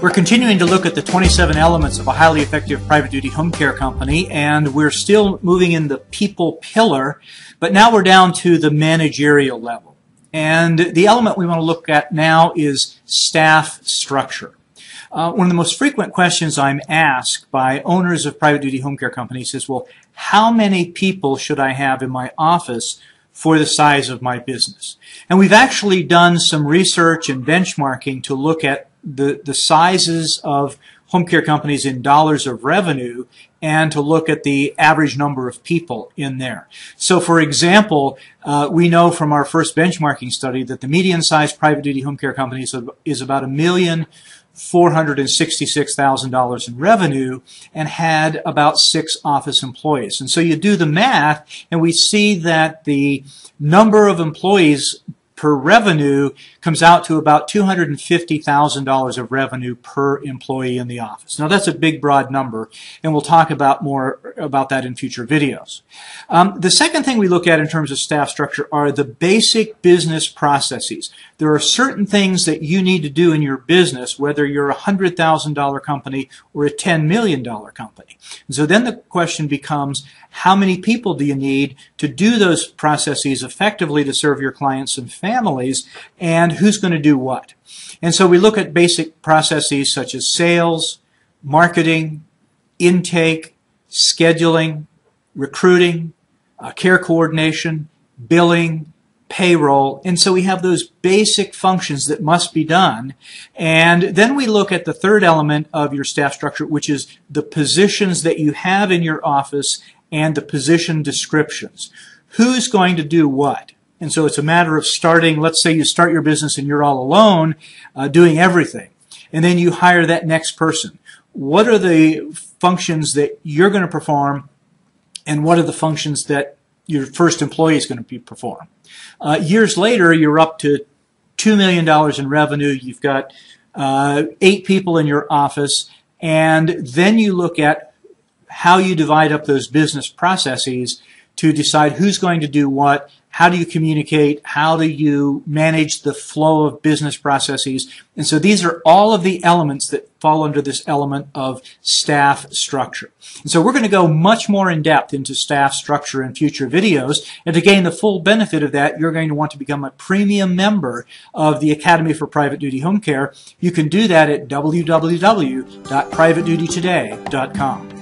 We're continuing to look at the 27 elements of a highly effective private duty home care company, and we're still moving in the people pillar, but now we're down to the managerial level. And the element we want to look at now is staff structure. One of the most frequent questions I'm asked by owners of private duty home care companies is, well, how many people should I have in my office for the size of my business? And we've actually done some research and benchmarking to look at the sizes of home care companies in dollars of revenue and to look at the average number of people in there. So for example, we know from our first benchmarking study that the median sized private duty home care company is about $1,466,000 in revenue and had about 6 office employees. And so you do the math and we see that the number of employees per revenue comes out to about $250,000 of revenue per employee in the office. Now that's a big, broad number, and we'll talk about more about that in future videos. The second thing we look at in terms of staff structure are the basic business processes. There are certain things that you need to do in your business, whether you're a $100,000 company or a $10 million company. And so then the question becomes, how many people do you need to do those processes effectively to serve your clients and families, and who's going to do what? And so we look at basic processes such as sales, marketing, intake, scheduling, recruiting, care coordination, billing, payroll, and so we have those basic functions that must be done. And then we look at the third element of your staff structure, which is the positions that you have in your office and the position descriptions. Who's going to do what? And so it's a matter of starting, let's say you start your business and you're all alone doing everything, and then you hire that next person. What are the functions that you're going to perform, and what are the functions that your first employee is going to perform? Years later, you're up to $2 million in revenue. You've got 8 people in your office, and then you look at how you divide up those business processes to decide who's going to do what, how do you communicate, how do you manage the flow of business processes. And so these are all of the elements that fall under this element of staff structure. And so we're going to go much more in depth into staff structure in future videos. And to gain the full benefit of that, you're going to want to become a premium member of the Academy for Private Duty Home Care. You can do that at www.privatedutytoday.com.